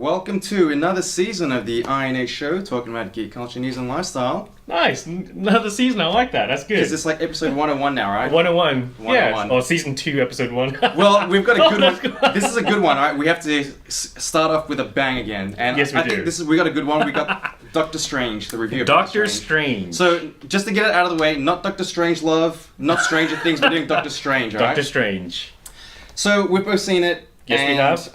Welcome to another season of the INH show, talking about geek culture, news, and lifestyle. Nice, another season. I like that. That's good. Because it's like episode 101 now, right? 101. 101. Yeah. Or season 2, episode 1. Well, we've got a good one. This is a good one, right? We have to start off with a bang again. And yes, I think we got a good one. We got Doctor Strange, the review of Doctor Strange. So, just to get it out of the way, not Doctor Strangelove, not Stranger Things, we're doing Doctor Strange, all right? Doctor Strange. So, we've both seen it. Yes, we have.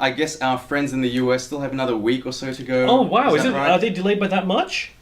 I guess our friends in the US still have another week or so to go. Oh, wow. Is it? Right? Are they delayed by that much?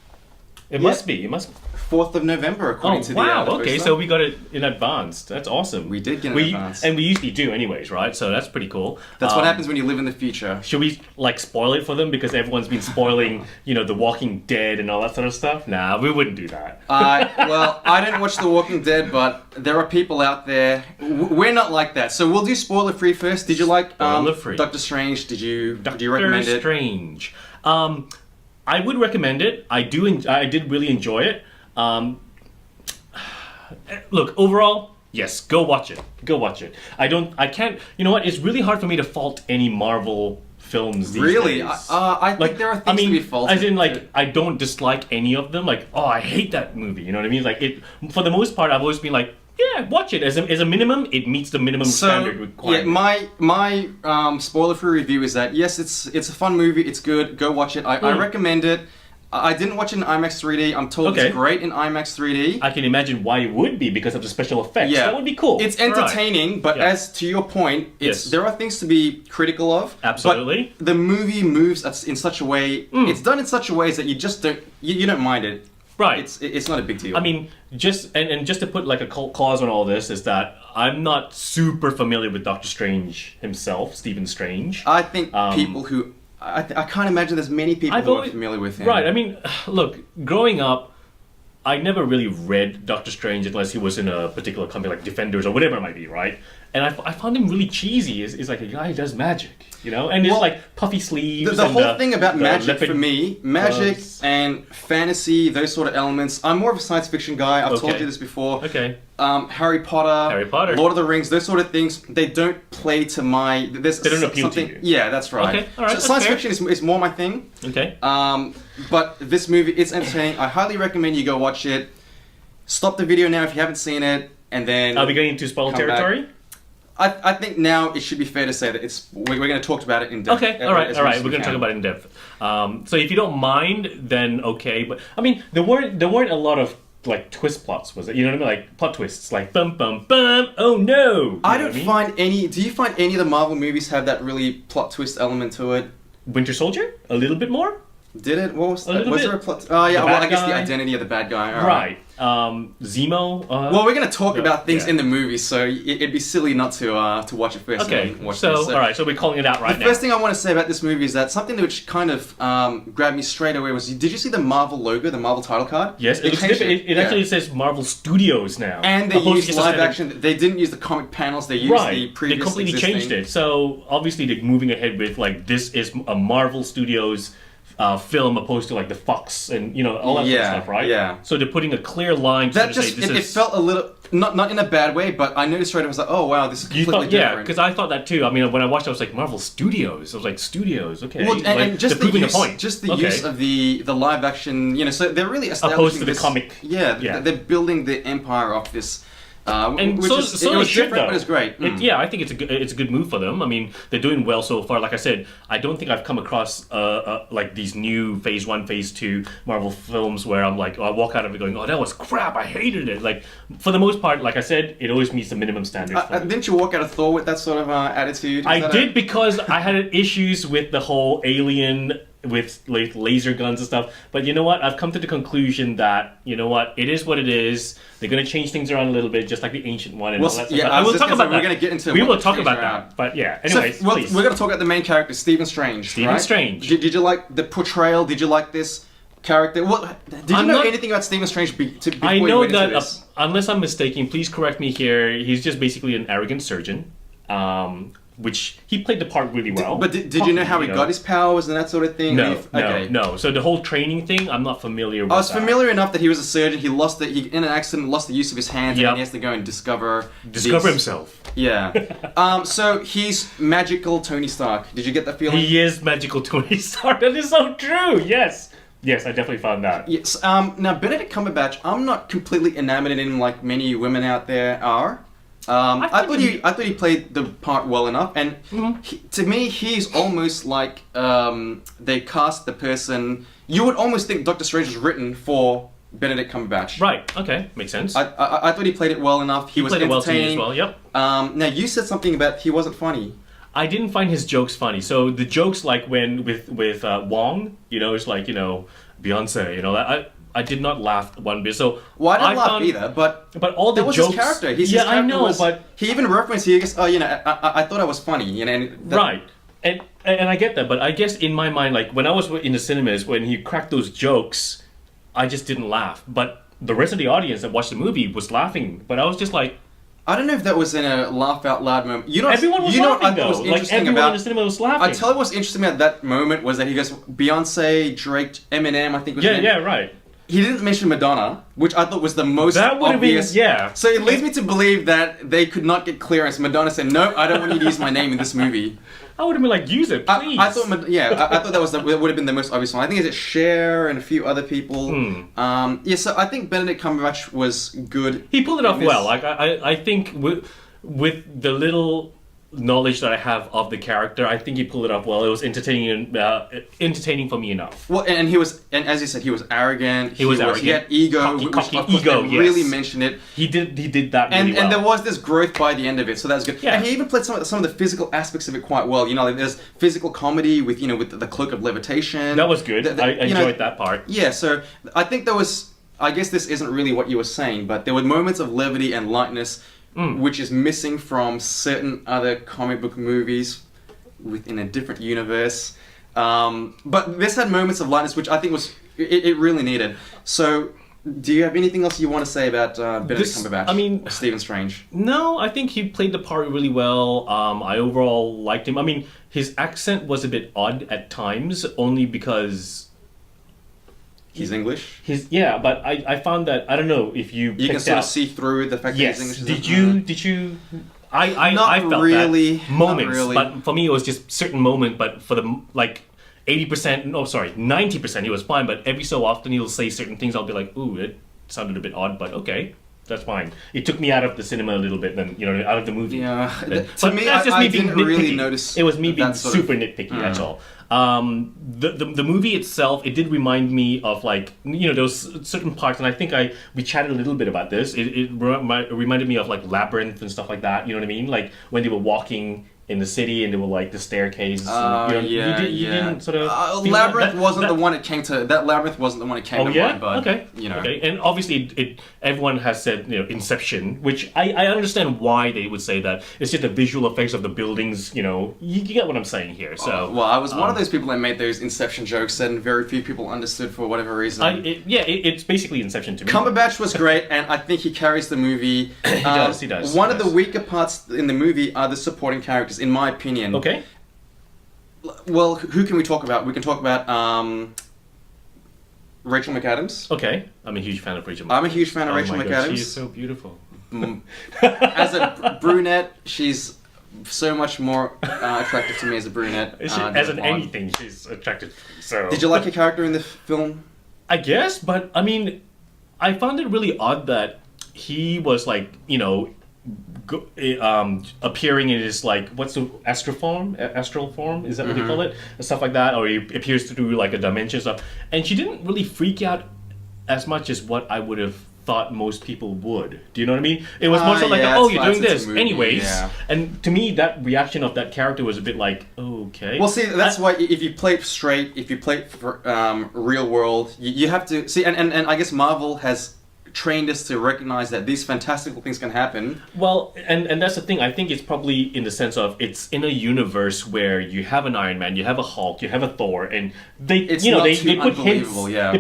It must be. It must be. 4th of November, according to the okay, poster. so we got it in advance. That's awesome. We did get it in advance. And we usually do anyways, right? So that's pretty cool. That's what happens when you live in the future. Should we, spoil it for them? Because everyone's been spoiling, The Walking Dead and all that sort of stuff? Nah, we wouldn't do that. Well, I didn't watch The Walking Dead, but there are people out there. We're not like that. So we'll do spoiler-free first. Did you like Doctor Strange? Did you recommend it? Doctor Strange. I would recommend it. I did really enjoy it. Look, overall, yes, go watch it. Go watch it. I can't, you know what, it's really hard for me to fault any Marvel films these days. I think there are things to be faulted. As in, I don't dislike any of them. I hate that movie, you know what I mean? For the most part, I've always been like, yeah, watch it. As a minimum, it meets the minimum standard requirement. Yeah, my spoiler-free review is that, yes, it's a fun movie, it's good, go watch it. I recommend it. I didn't watch it in IMAX 3D. I'm told it's great in IMAX 3D. I can imagine why it would be because of the special effects. Yeah. That would be cool. It's entertaining, but as to your point, there are things to be critical of. Absolutely. But the movie moves in such a way, it's done in such a way that you just don't mind it. Right. It's not a big deal. I mean, just to put a clause on all this is that I'm not super familiar with Doctor Strange himself, Stephen Strange. I think people who... I can't imagine there's many people who are familiar with him. Right, I mean, look, growing up, I never really read Doctor Strange unless he was in a particular company like Defenders or whatever it might be, right? And I found him really cheesy. He's like a guy who does magic, And it's puffy sleeves. The whole thing about magic for me, magic and fantasy, those sort of elements. I'm more of a science fiction guy. I've told you this before. Okay. Harry Potter, Lord of the Rings, those sort of things. They don't play to my. They don't appeal to you. Yeah, that's right. Okay, all right. So science fiction is more my thing. Okay. But this movie, it's entertaining. I highly recommend you go watch it. Stop the video now if you haven't seen it, and then. Are we going into spoiler territory? I think now it should be fair to say that we're going to talk about it in depth. Okay, all right. We're going to talk about it in depth. So if you don't mind, then okay. But I mean, there weren't a lot of twist plots, was it? You know what I mean? Plot twists, bum bum bum. Oh no! I don't find any. Do you find any of the Marvel movies have that really plot twist element to it? Winter Soldier, a little bit more. Did it? What was that? Was there a plot? Oh yeah. Well, I guess the identity of the bad guy. All right. Zemo. Well, we're going to talk about things in the movie, so it'd be silly not to watch it first. Okay. All right. So we're calling it out right now. The first thing I want to say about this movie is that something which kind of grabbed me straight away was: did you see the Marvel logo, the Marvel title card? Yes. It actually says Marvel Studios now. And they used live action. They didn't use the comic panels. They used the previous. They completely changed it. So obviously they're moving ahead with this is a Marvel Studios. Film opposed to the Fox and all that sort of stuff, right? Yeah. So they're putting a clear line. It felt a little not in a bad way, but I noticed right away. I was like, oh wow, this is completely different. Yeah, because I thought that too. I mean, when I watched, it, I was like, Marvel Studios. I was like, Studios, okay. Well, and just the use, use of the live action. So they're really establishing opposed to the comic. Yeah, they're building the empire of this. And it was different, but it's great. I think it's a good move for them. I mean, they're doing well so far. Like I said, I don't think I've come across these new Phase 1, Phase 2 Marvel films where I'm like, I walk out of it going, oh, that was crap, I hated it. For the most part, like I said, it always meets the minimum standards. Didn't you walk out of Thor with that sort of attitude? I did because I had issues with the whole alien with laser guns and stuff, but you know what? I've come to the conclusion that it is what it is. They're going to change things around a little bit, just like the ancient one and all that stuff. Yeah, we'll talk about that. We're going to get into. We will talk about that. But yeah, anyways, please. We're going to talk about the main character, Stephen Strange. Stephen Strange. Did you like the portrayal? Did you like this character? Did you know anything about Stephen Strange before I know you went into this? Unless I'm mistaken, please correct me here. He's just basically an arrogant surgeon. which he played the part really well. But did you know how he got his powers and that sort of thing? No. So the whole training thing, I'm not familiar with. I was familiar enough that he was a surgeon. He in an accident lost the use of his hands, and he has to go and discover himself. Yeah. So he's magical Tony Stark. Did you get that feeling? He is magical Tony Stark. That is so true. Yes, I definitely found that. Yes. Now Benedict Cumberbatch, I'm not completely enamored in him like many women out there are. I thought he played the part well enough, and to me, he's almost like they cast the person. You would almost think Doctor Strange was written for Benedict Cumberbatch. Right. Okay. Makes sense. I thought he played it well enough. He was played entertaining. It well to me as well. Yep. Now you said something about he wasn't funny. I didn't find his jokes funny. So the jokes like when with Wong, it's like Beyonce, I did not laugh one bit. So I didn't laugh either, but all the that was jokes. His character. His I character know, but he even referenced. He goes, I thought I was funny, right. And I get that, but I guess in my mind, like when I was in the cinemas, when he cracked those jokes, I just didn't laugh. But the rest of the audience that watched the movie was laughing. But I was just like, I don't know if that was in a laugh out loud moment. Everyone was laughing though. Like everyone in the cinema was laughing. I tell you what's interesting about that moment was that he goes Beyonce, Drake, Eminem. I think was right. He didn't mention Madonna, which I thought was the most obvious. So it leads me to believe that they could not get clearance. Madonna said, "No, I don't want you to use my name in this movie." I would have been like, "Use it, please." I thought, I thought that would have been the most obvious one. I think it's Cher and a few other people. So I think Benedict Cumberbatch was good. He pulled it off well. Like I think with the little knowledge that I have of the character, I think he pulled it off well. It was entertaining for me enough. Well, and as you said, he was arrogant. He was arrogant. He had ego. Cocky ego. Yes. Really mentioned it. He did that really well. And there was this growth by the end of it, so that was good. Yeah. And he even played some of the physical aspects of it quite well. There's physical comedy with with the cloak of levitation. That was good. I enjoyed that part. Yeah. So I think there was. I guess this isn't really what you were saying, but there were moments of levity and lightness. Which is missing from certain other comic book movies within a different universe. But this had moments of lightness, which I think it really needed. So, do you have anything else you want to say about Benedict Cumberbatch? Or Stephen Strange? No, I think he played the part really well. I overall liked him. His accent was a bit odd at times, only because... He's English? But I found that, I don't know if you can sort of see through the fact that he's English. Did you? I felt really, that moments, really. But for me it was just certain moment. But for the 90% he was fine. But every so often he'll say certain things. I'll be like, ooh, it sounded a bit odd, but okay. That's fine. It took me out of the cinema a little bit, then out of the movie. Yeah, to me, I didn't really notice. It was me being super nitpicky. That's all. The movie itself, it did remind me of those certain parts, and I think we chatted a little bit about this. It reminded me of Labyrinth and stuff like that. You know what I mean? Like when they were walking in the city and they were like the staircase. You didn't sort of Labyrinth wasn't the one it came to. That Labyrinth wasn't the one it came to mind. But okay. Okay. And obviously, everyone has said Inception, which I understand why they would say that. It's just the visual effects of the buildings. You get what I'm saying here. So I was one of those people that made those Inception jokes, and very few people understood for whatever reason. It's basically Inception to me. Cumberbatch was great, and I think he carries the movie. He does. One of the weaker parts in the movie are the supporting characters, in my opinion. Okay. Well, who can we talk about? We can talk about Rachel McAdams. Okay. I'm a huge fan of Rachel McAdams. I'm a huge fan of Rachel McAdams. She is so beautiful. As a brunette, she's so much more attractive to me as a brunette. As in anything, she's attractive. So. Did you like her character in the film? I guess, but I found it really odd that he was appearing in his what's the astral form? Is that what they call it? And stuff like that, or he appears to do a dimension stuff, and she didn't really freak out as much as what I would have thought most people would. Do you know what I mean? It was more so you're doing this anyways. Yeah. And to me, that reaction of that character was a bit okay. Well, see, that's why if you play it straight, if you play it for real world, you have to see, and I guess Marvel has trained us to recognize that these fantastical things can happen. Well, and that's the thing. I think it's probably in the sense of it's in a universe where you have an Iron Man, you have a Hulk, you have a Thor, and they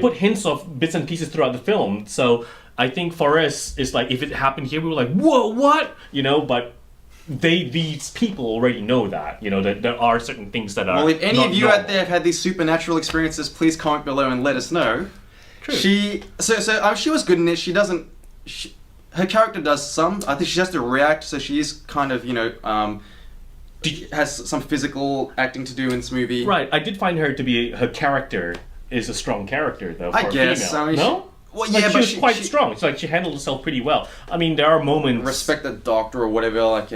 put hints of bits and pieces throughout the film. So I think for us, it's if it happened here, we were like, whoa, what? But these people already know that, that there are certain things that are. Well, if any not of you normal. out there have had these supernatural experiences, please comment below and let us know. True. She was good in it. Her character does some. I think she has to react, so she is kind of has some physical acting to do in this movie. Right, I did find her character is a strong character though. For I guess. A female. I mean, no. Well, Like, yeah, she but was quite strong. It's like she handled herself pretty well. I mean, there are moments. Respect the doctor or whatever,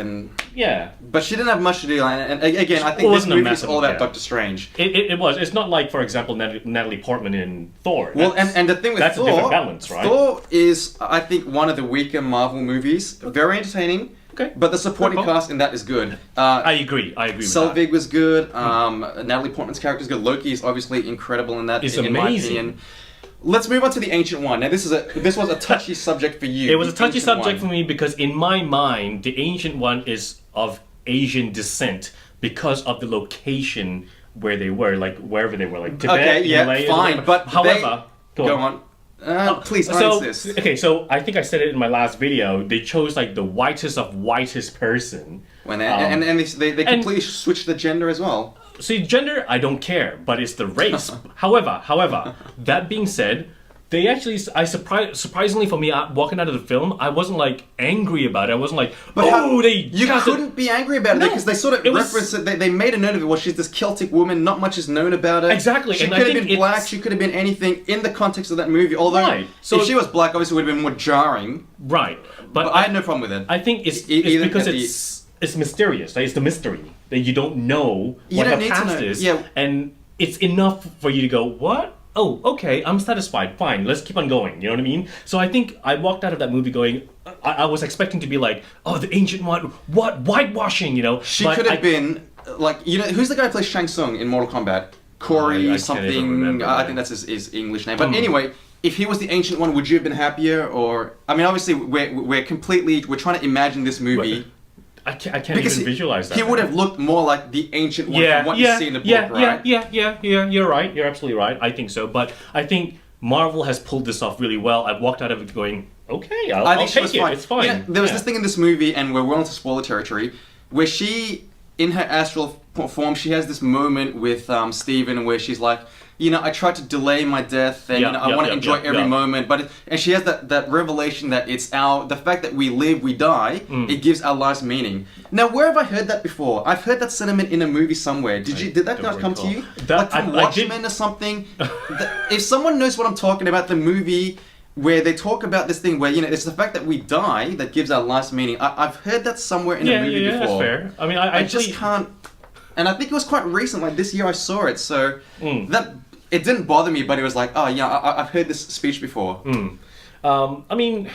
Yeah. But she didn't have much to do, and again, I think this movie is all about Doctor Strange. It was. It's not like, for example, Natalie Portman in Thor. Well, and the thing with that's Thor, a different balance, right? Thor is, I think, one of the weaker Marvel movies. Very entertaining. Okay. But the supporting cast in that is good. I agree with that. Selvig was good. Natalie Portman's character is good. Loki is obviously incredible in that. It's in amazing. My opinion. Let's move on to the Ancient One. Now, this was a touchy subject for you. It was a touchy Ancient subject One. for me because in my mind, the Ancient One is of Asian descent because of the location where they were, like wherever they were, like Tibet, Okay, yeah, Himalayas, fine. whatever. But however, go on. Please answer this. Okay, so I think I said it in my last video. They chose like the whitest of whitest person. When they completely switched the gender as well. See, gender, I don't care, but it's the race. However, that being said, they actually, surprisingly for me, walking out of the film, I wasn't like angry about it. I wasn't like, you couldn't be angry about it because they sort of referenced it. They made a note of it. Well, she's this Celtic woman. Not much is known about her. Exactly. She and could I have think been black. She could have been anything in the context of that movie. Although, Right. So if she was black, obviously it would have been more jarring. Right. But I had no problem with it. I think it's because it's mysterious. Right? It's the mystery that you don't know what her past is. Yeah. And it's enough for you to go, what? Oh, okay, I'm satisfied. Fine, let's keep on going. You know what I mean? So I think I walked out of that movie going, I was expecting to be like, oh, the Ancient One, what? Whitewashing, She could have been, like, who's the guy who plays Shang Tsung in Mortal Kombat? Corey I something. can't even remember, I think that's his English name. But anyway, if he was the Ancient One, would you have been happier? Or, I mean, obviously, we're trying to imagine this movie. I can't even visualize that. He would have looked more like the Ancient One from what you see in the book, right? Yeah, you're right. You're absolutely right. I think so. But I think Marvel has pulled this off really well. I walked out of it going, okay, I'll take it. Fine. It's fine. There was this thing in this movie, and we're well into spoiler territory, where she, in her astral form, she has this moment with Steven where she's like, I tried to delay my death, and I want to enjoy every moment. And she has that revelation that it's the fact that we live, we die, it gives our lives meaning. Now, where have I heard that before? I've heard that sentiment in a movie somewhere. Did that not come to you? Like from Watchmen or something? If someone knows what I'm talking about, the movie where they talk about this thing where, it's the fact that we die that gives our lives meaning. I've heard that somewhere in a movie before. That's fair. I mean, I just can't. And I think it was quite recent, like this year I saw it, so that it didn't bother me, but it was like, oh yeah, I've heard this speech before. I mean,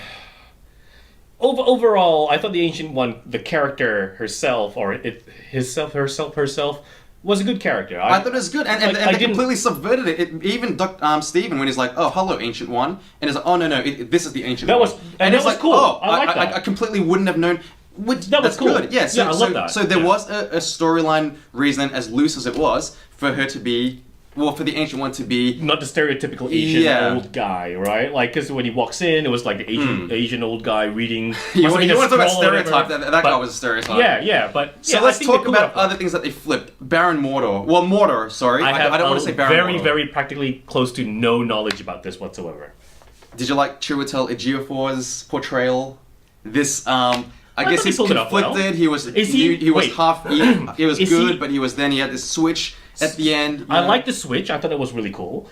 overall, I thought the Ancient One, the character herself, herself, was a good character. I thought it was good, and they completely subverted it. Even Stephen, when he's like, "Oh, hello, Ancient One," and he's like, "Oh no, this is the Ancient One." That was cool. Oh, I like that. I completely wouldn't have known. That's cool. Good. Yeah, I love that. So there was a storyline reason, as loose as it was, for her to be. Well, for the Ancient One to be... Not the stereotypical Asian old guy, right? Like, because when he walks in, it was like the Asian old guy reading... you want to talk about stereotype, that guy was a stereotype. So let's talk about other things that they flipped. Baron Mordo. Well, Mordor, sorry. I don't want to say Baron Mordo. Very practically close to no knowledge about this whatsoever. Did you like Chiwetel Ejiofor's portrayal? This, I guess he's conflicted. Well. He was good, but he had this switch at the end. I like the switch. I thought that was really cool.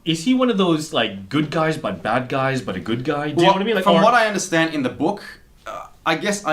Is he one of those like good guys but bad guys but a good guy? Do you know what I mean? Like, from what I understand in the book, I guess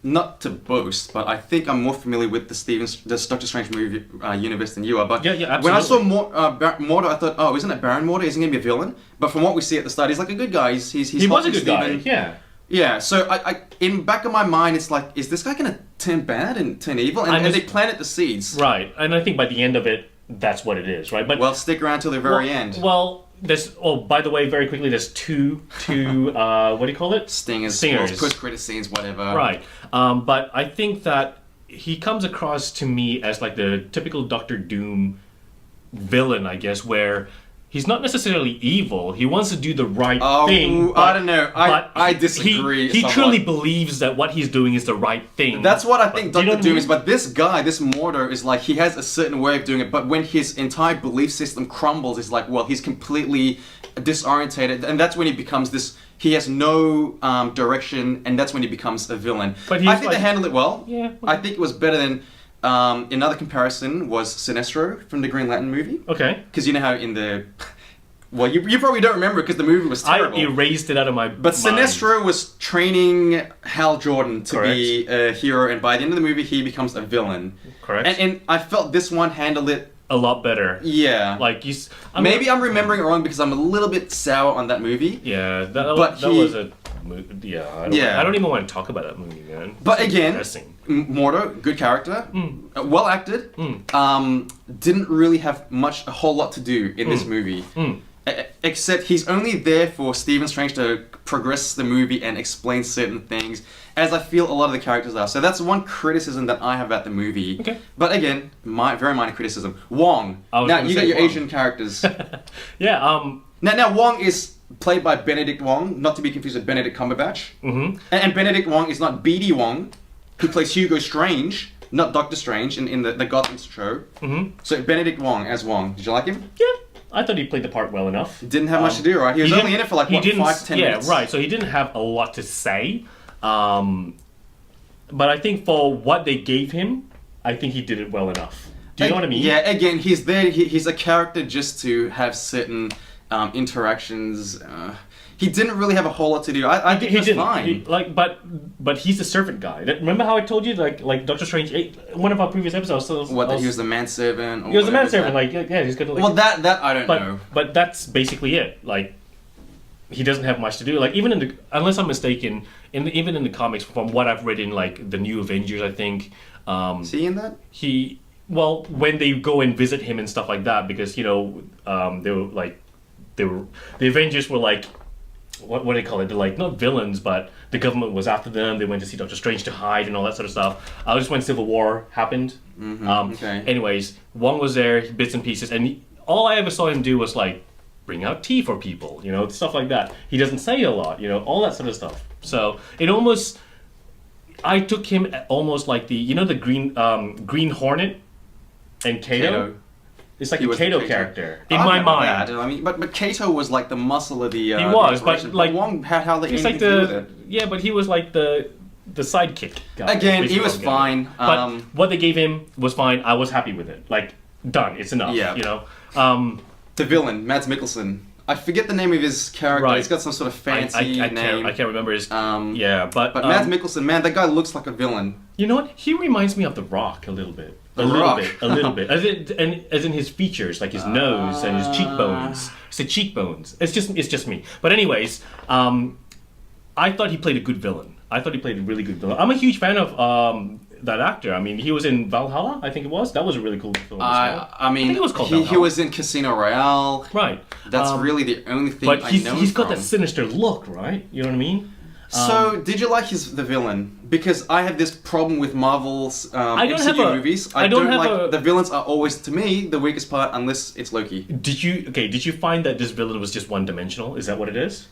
not to boast, but I think I'm more familiar with the Doctor Strange movie universe than you are. But absolutely. When I saw Mordo, I thought, oh, isn't it Baron Mordo? Isn't he going to be a villain? But from what we see at the start, he's like a good guy. He was a good guy. Yeah. Yeah, so I in back of my mind, it's like, is this guy going to turn bad and turn evil? And they planted the seeds. Right, and I think by the end of it, that's what it is, right? But well, stick around till the very end. Well, by the way, very quickly, there's two what do you call it? Stingers. Post-credit scenes, whatever. Right, but I think that he comes across to me as like the typical Doctor Doom villain, I guess, where... he's not necessarily evil. He wants to do the right thing. I don't know. I disagree. He truly believes that what he's doing is the right thing. That's what I think Doctor Doom is. But But this guy, this Mordo, is like, he has a certain way of doing it. But when his entire belief system crumbles, it's like, well, he's completely disorientated, and that's when he becomes this. He has no direction, and that's when he becomes a villain. But I think they handled it well. Yeah. I think it was better than. Another comparison was Sinestro from the Green Lantern movie. Okay. Because you know how in the... Well, you probably don't remember because the movie was terrible. I erased it out of my But mind. Sinestro was training Hal Jordan to Correct. be a hero, and by the end of the movie, he becomes a villain. Correct. And I felt this one handled it... A lot better. Yeah. Like, Maybe I'm remembering it wrong because I'm a little bit sour on that movie. Yeah, that he- was a... Yeah, I don't even want to talk about that movie, man. But It's again, depressing. Mordo, good character, well acted, didn't really have a whole lot to do in this movie. Except he's only there for Stephen Strange to progress the movie and explain certain things, as I feel a lot of the characters are. So that's one criticism that I have about the movie. Okay. But again, very minor criticism. Wong. Now, you got your Asian characters. Yeah, Now, Wong is played by Benedict Wong, not to be confused with Benedict Cumberbatch. Mm-hmm. And Benedict Wong is not B.D. Wong, who plays Hugo Strange, not Doctor Strange in the Gotham show. Mm-hmm. So Benedict Wong as Wong. Did you like him? Yeah, I thought he played the part well enough. Didn't have much to do, right? He was only in it for like, what, 5-10 minutes? Yeah, right. So he didn't have a lot to say. But I think for what they gave him, I think he did it well enough. Do you know what I mean? Yeah, again, he's there. He's a character just to have certain interactions. He didn't really have a whole lot to do. I think he was fine. But he's the servant guy. Remember how I told you, like Doctor Strange, one of our previous episodes. That he was the manservant? He was the manservant. Like, yeah, he's gonna. Like, well, that I don't know. But that's basically it. Like, he doesn't have much to do. Like, even unless I'm mistaken, even in the comics, from what I've read in like the New Avengers, I think. Is he in that? Well, when they go and visit him and stuff like that, because the Avengers were like, what do they call it? They're like not villains, but the government was after them. They went to see Doctor Strange to hide and all that sort of stuff. Just when Civil War happened. Mm-hmm, okay. Anyways, Wong was there, bits and pieces, and all I ever saw him do was like bring out tea for people, stuff like that. He doesn't say a lot, all that sort of stuff. So it almost, I took him almost like the Green Hornet and Kato. It's like a Kato character in my mind. I mean, but Kato was like the muscle of the. He was, but like Wong had hardly anything like to do with it. Yeah, but he was like the sidekick guy. Again, he was fine. But what they gave him was fine. I was happy with it. Like, done. It's enough. Yeah. The villain, Mads Mikkelsen. I forget the name of his character. Right. He's got some sort of fancy name. I can't remember his. But Mads Mikkelsen, man, that guy looks like a villain. You know what? He reminds me of The Rock a little bit. A little bit. As in his features, like his nose and his cheekbones. It's the cheekbones. It's just me. But anyways, I thought he played a good villain. I thought he played a really good villain. I'm a huge fan of that actor. I mean, he was in Valhalla, I think it was. That was a really cool film as well. I mean, think it was called Valhalla. He was in Casino Royale. Right. That's really the only thing but I know he's got from. that sinister look, right? You know what I mean? So, did you like the villain? Because I have this problem with Marvel's MCU movies. I don't like the villains are always, to me, the weakest part unless it's Loki. Did you find that this villain was just one-dimensional? Is that what it is?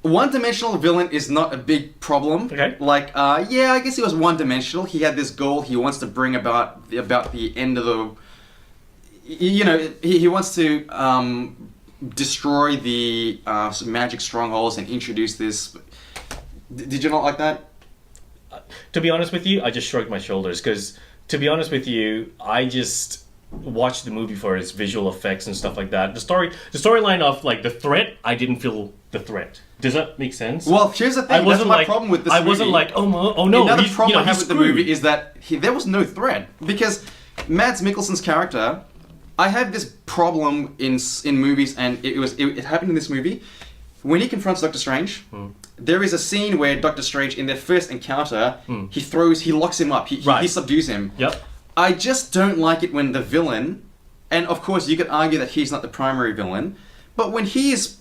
One-dimensional villain is not a big problem. Okay. Like, I guess he was one-dimensional. He had this goal he wants to bring about the end of the... he wants to destroy the magic strongholds and introduce this... Did you not like that? To be honest with you, I just shrugged my shoulders because, to be honest with you, I just watched the movie for its visual effects and stuff like that. The storyline of like the threat, I didn't feel the threat. Does that make sense? Well, here's the thing. That's my problem with this movie. I wasn't like, oh no. Another problem I have with the movie is that there was no threat because Mads Mikkelsen's character. I have this problem in movies, and it happened in this movie when he confronts Doctor Strange. There is a scene where Doctor Strange, in their first encounter, he locks him up, he subdues him. Yep. I just don't like it when the villain, and of course you could argue that he's not the primary villain, but when he is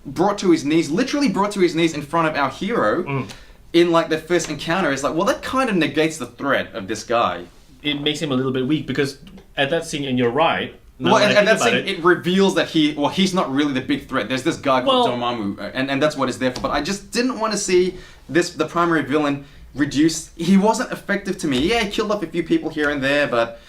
literally brought to his knees in front of our hero, in like the first encounter, it's like, well, that kind of negates the threat of this guy. It makes him a little bit weak because at that scene, and you're right, Now Well, that I and think that's about it reveals that he's not really the big threat. There's this guy called Dormammu, and that's what it's there for. But I just didn't want to see the primary villain reduced. He wasn't effective to me. Yeah, he killed off a few people here and there, but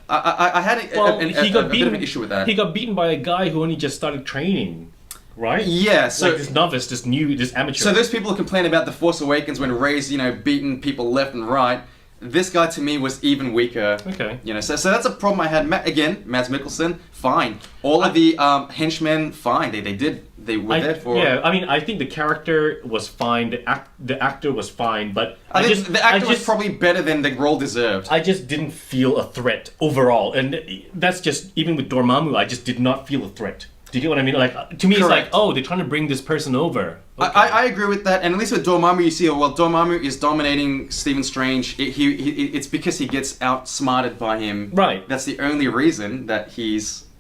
I had a bit of an issue with that. He got beaten by a guy who only just started training, right? Yeah, so like this novice, this amateur. So those people who complain about The Force Awakens when Rey's, beating people left and right. This guy to me was even weaker. Okay. So that's a problem I had. Mads Mikkelsen, fine. All of the henchmen, fine. They were there for. Yeah, I mean, I think the character was fine. The actor was fine, but I think the actor was probably better than the role deserved. I just didn't feel a threat overall, and that's just even with Dormammu. I just did not feel a threat. Do you get what I mean? Like to me, Correct. It's like, oh, they're trying to bring this person over. Okay. I agree with that, and at least with Dormammu, you see, well, Dormammu is dominating Stephen Strange. It's because he gets outsmarted by him. Right. That's the only reason that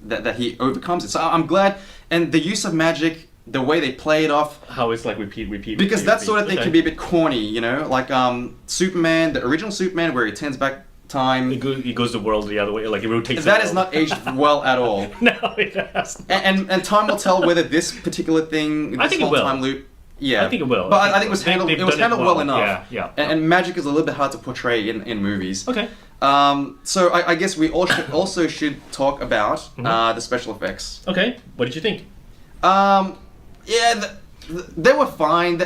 that he overcomes it. So I'm glad, and the use of magic, the way they play it off. How it's like repeat. Because that sort of thing can be a bit corny, like Superman, the original Superman, where he turns back time. It goes the world the other way, like it rotates. That is not aged well at all. No, it has not. And time will tell whether this particular thing, I this think it whole will. time loop. Yeah, I think it will. But I think it was handled. It was handled well enough. Yeah. And magic is a little bit hard to portray in movies. Okay. So I guess we also should talk about the special effects. Okay. What did you think? Yeah, they were fine.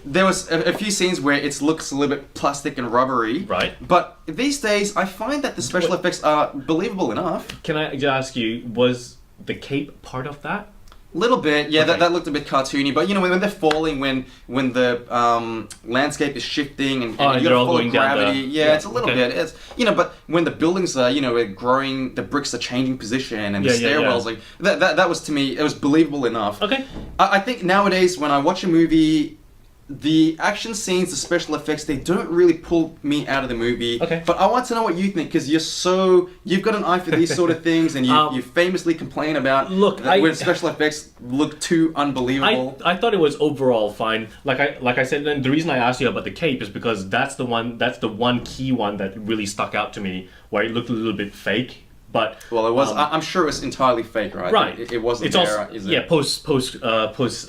There was a few scenes where it looks a little bit plastic and rubbery. Right. But these days, I find that the special effects are believable enough. Can I just ask you, was the cape part of that? Little bit, yeah. Okay. That looked a bit cartoony, but when they're falling, when the landscape is shifting and they're all going gravity, down. Yeah, it's a little bit. It's but when the buildings are are growing, the bricks are changing position, and the stairwells like that was to me, it was believable enough. Okay. I think nowadays when I watch a movie, the action scenes, the special effects, they don't really pull me out of the movie. Okay. But I want to know what you think, because you've got an eye for these sort of things, and you famously complain about when special effects look too unbelievable. I thought it was overall fine. Like I said, and the reason I asked you about the cape is because that's the one key one that really stuck out to me, where it looked a little bit fake. But well, it was. I'm sure it was entirely fake, right? Right. It wasn't it's there, also, is it? Yeah, post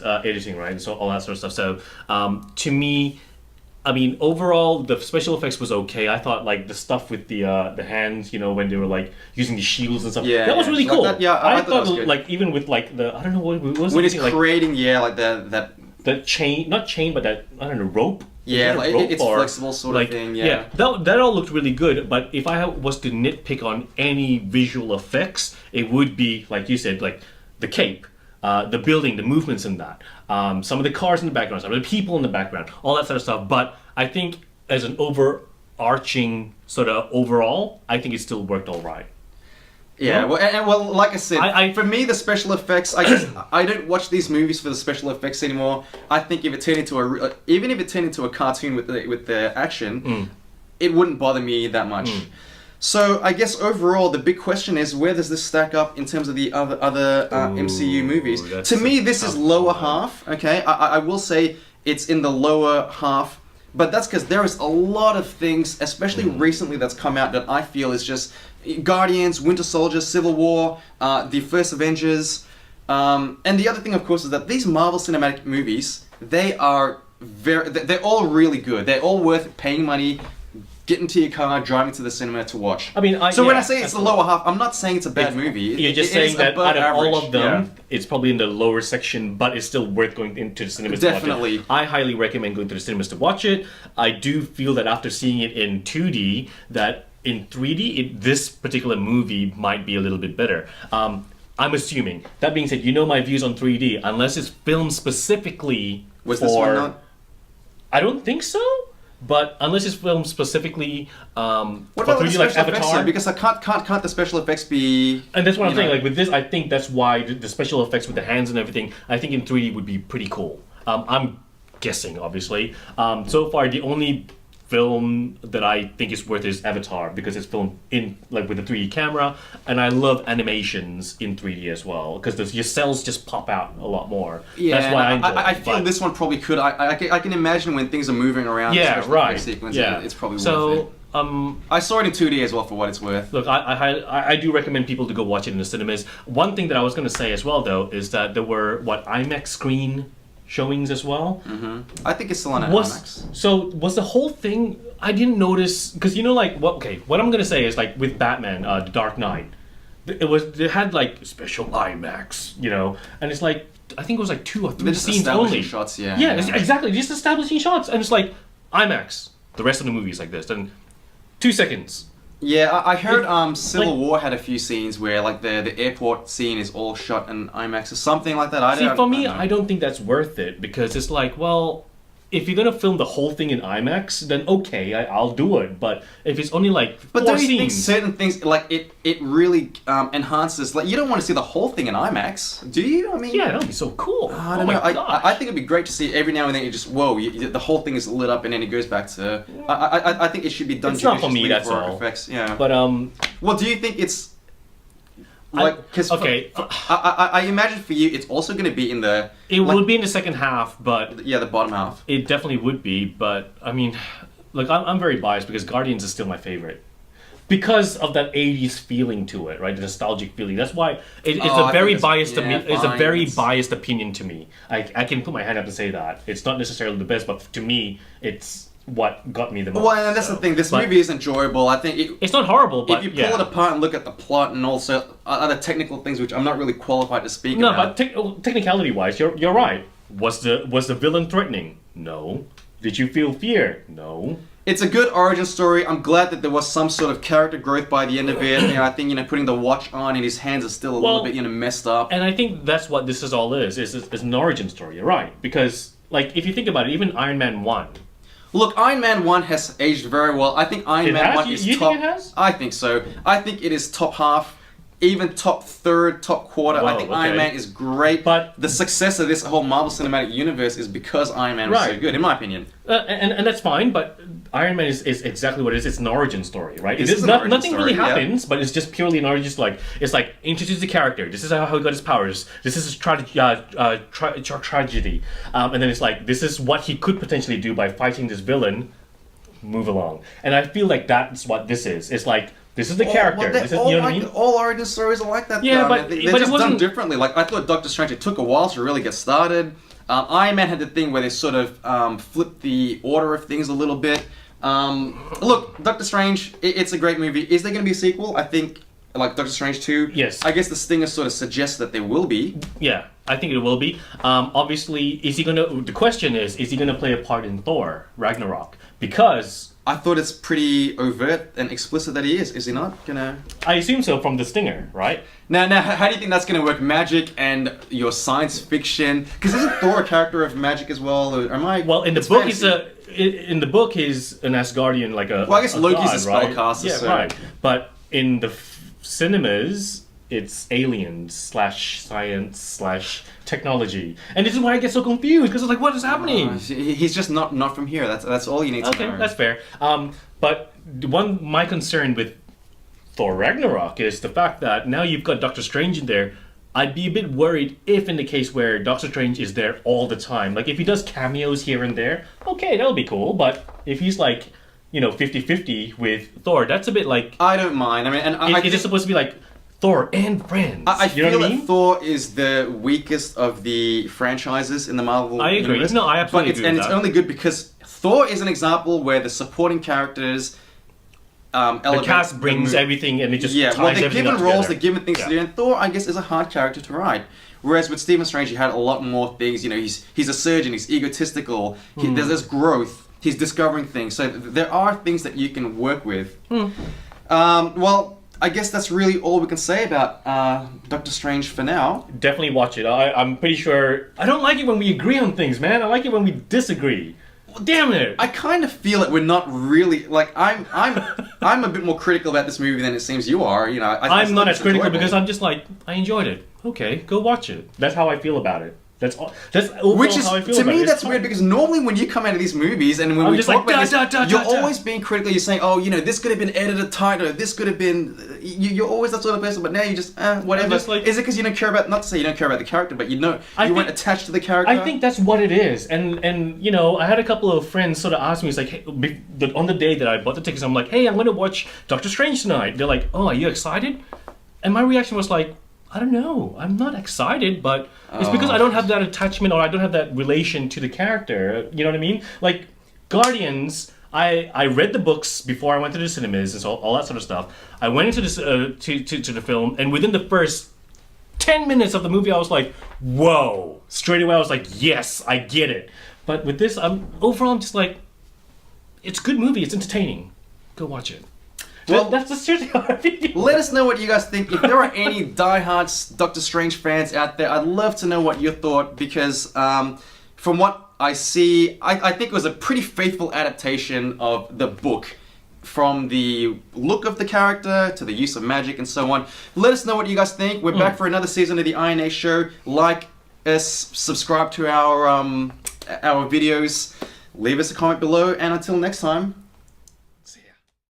editing, right? So all that sort of stuff. So to me, I mean, overall, the special effects was okay. I thought like the stuff with the hands, when they were like using the shields and stuff. Yeah, that was really cool. I thought that was good. Like even with like the I don't know what was when it it's creating the chain, not chain, but that I don't know rope. Yeah, like it's flexible sort of thing. Yeah, that all looked really good. But if I was to nitpick on any visual effects, it would be like you said, like the cape, the building, the movements in that, some of the cars in the background, some of the people in the background, all that sort of stuff. But I think as an overarching sort of overall, I think it still worked all right. Yeah, well, like I said, for me, the special effects, I guess I don't watch these movies for the special effects anymore. I think if it turned into even if it turned into a cartoon with the action, it wouldn't bother me that much. So I guess overall, the big question is, where does this stack up in terms of the other MCU movies? To me, this is lower half. Okay, I will say it's in the lower half. But that's because there is a lot of things, especially recently, that's come out that I feel is just Guardians, Winter Soldier, Civil War, the first Avengers. And the other thing, of course, is that these Marvel Cinematic movies, they're all really good. They're all worth paying money, getting to your car, driving to the cinema to watch. I mean, when I say it's the lower half, I'm not saying it's a bad movie. You're just saying that out of average. all of them, it's probably in the lower section, but it's still worth going into the cinemas to watch it. I highly recommend going to the cinemas to watch it. I do feel that after seeing it in 2D, that in 3D, this particular movie might be a little bit better. I'm assuming. That being said, my views on 3D, unless it's filmed specifically Was this one not? I don't think so. But unless it's filmed specifically what for about 3D, like Avatar, because I can't the special effects be? And that's what I'm saying. Like with this, I think that's why the special effects with the hands and everything, I think in 3D would be pretty cool. I'm guessing, obviously. So far, the only film that I think is worth is Avatar, because it's filmed in with a 3D camera, and I love animations in 3D as well, because your cells just pop out a lot more. Yeah, that's why I enjoy I feel this one probably could. I can imagine when things are moving around. Yeah, right. Sequence, yeah, it's probably worth it. I saw it in 2D as well, for what it's worth. Look, I do recommend people to go watch it in the cinemas. One thing that I was going to say as well, though, is that there were, IMAX screen showings as well. Mm-hmm. I think it's still on IMAX. So, was the whole thing... I didn't notice... Because, what I'm going to say is, with Batman, The Dark Knight, it had, special IMAX, and it's I think it was 2 or 3 scenes only. Shots, yeah. Yeah, exactly. Just establishing shots. And it's IMAX. The rest of the movie is like this. And 2 seconds. Yeah, I heard Civil War had a few scenes where the airport scene is all shot in IMAX or something like that. I don't think that's worth it, because it's if you're gonna film the whole thing in IMAX, then okay, I'll do it. But if it's only but 4 don't you scenes, think certain things it really enhances? You don't want to see the whole thing in IMAX, do you? I mean, yeah, that'd be so cool. I don't know. I think it'd be great to see every now and then. You just the whole thing is lit up and then it goes back to. I think it should be done. It's not for me. That's for all. Effects, yeah. But well, do you think it's? Because I imagine for you it's also going to be in the... It would be in the second half, but... Yeah, the bottom half. It definitely would be, but I mean... I'm very biased because Guardians is still my favorite. Because of that 80s feeling to it, right? The nostalgic feeling. That's why it's a very biased biased opinion to me. I can put my hand up and say that. It's not necessarily the best, but to me, it's what got me the most. Well, and that's the thing. This movie is enjoyable. I think it's not horrible, but if you pull it apart and look at the plot and also other technical things, which I'm not really qualified to speak about. No, but technicality-wise, you're right. Was the villain threatening? No. Did you feel fear? No. It's a good origin story. I'm glad that there was some sort of character growth by the end of it. I think putting the watch on and his hands are still a little bit messed up. And I think that's what this is all is an origin story. You're right, because if you think about it, even Iron Man 1. Look, Iron Man 1 has aged very well. I think Iron Man 1 is top... You think it has? I think so. I think it is top half, even top third, top quarter. I think Iron Man is great. But the success of this whole Marvel Cinematic Universe is because Iron Man was so good, in my opinion. And that's fine, but Iron Man is exactly what it is. It's an origin story, right? Nothing really happens, but it's just purely an origin. It's introduce the character. This is how he got his powers. This is his tragedy. And then it's this is what he could potentially do by fighting this villain. Move along. And I feel that's what this is. It's this is the character. This is, you know what I mean? All origin stories are like that. Yeah, though. They're just done differently. I thought Doctor Strange, it took a while to really get started. Iron Man had the thing where they sort of flipped the order of things a little bit. Look, Doctor Strange, it's a great movie. Is there going to be a sequel? I think, Doctor Strange 2. Yes. I guess the stinger sort of suggests that there will be. Yeah, I think it will be. Obviously, the question is he going to play a part in Thor, Ragnarok? Because... I thought it's pretty overt and explicit that he is. Is he not gonna? I assume so from the stinger, right? Now, how do you think that's gonna work? Magic and your science fiction, because isn't Thor a character of magic as well? Or am I? Well, in the book, in the book he's an Asgardian, Well, I guess Loki's god, a spellcaster. Yeah, so. right. But in the cinemas, it's aliens /science /technology, and this is why I get so confused because it's what is happening? He's just not from here. That's all you need to know. Okay, that's fair. But my concern with Thor Ragnarok is the fact that now you've got Doctor Strange in there. I'd be a bit worried if in the case where Doctor Strange is there all the time. If he does cameos here and there, okay, that'll be cool. But if he's 50-50 with Thor, that's a bit I don't mind. I mean, and it's supposed to be Thor and friends. I feel that Thor is the weakest of the franchises in the Marvel universe. No, I absolutely agree with that. It's only good because Thor is an example where the supporting characters the cast brings everything and it just ties they're given roles, together. they're given things to do, and Thor, I guess, is a hard character to write. Whereas with Stephen Strange, he had a lot more things. He's a surgeon, he's egotistical, there's growth, he's discovering things. So there are things that you can work with. Well, I guess that's really all we can say about Doctor Strange for now. Definitely watch it. I'm pretty sure... I don't like it when we agree on things, man. I like it when we disagree. Well, damn it! I kind of feel that we're not really... I'm a bit more critical about this movie than it seems you are. I'm not as critical because I'm just I enjoyed it. Okay, go watch it. That's how I feel about it. That's all. That's overall Which is, how I feel to about me, it. that's weird because normally when you come out of these movies and when I'm we just talk like, about this, you're da. always being critical. You're saying, oh, this could have been edited tighter. This could have been. You're always that sort of person, but now you just whatever. just like, is it because you don't care about? Not to say you don't care about the character, but you weren't attached to the character. I think that's what it is, and I had a couple of friends sort of ask me, it's like, hey, on the day that I bought the tickets, I'm like, hey, I'm going to watch Doctor Strange tonight. They're like, oh, are you excited? And my reaction was like, I don't know. I'm not excited, but it's because I don't have that attachment or I don't have that relation to the character. You know what I mean? Like Guardians, I read the books before I went to the cinemas and so all that sort of stuff. I went into this to the film, and within the first 10 minutes of the movie, I was like, whoa! Straight away, I was like, yes, I get it. But with this, I'm just like, it's a good movie. It's entertaining. Go watch it. Well, that's seriously how I feel. Let us know what you guys think. If there are any diehard Doctor Strange fans out there, I'd love to know what you thought because from what I see, I think it was a pretty faithful adaptation of the book. From the look of the character to the use of magic and so on. Let us know what you guys think. We're back for another season of the INH show. Like us, subscribe to our videos, leave us a comment below, and until next time,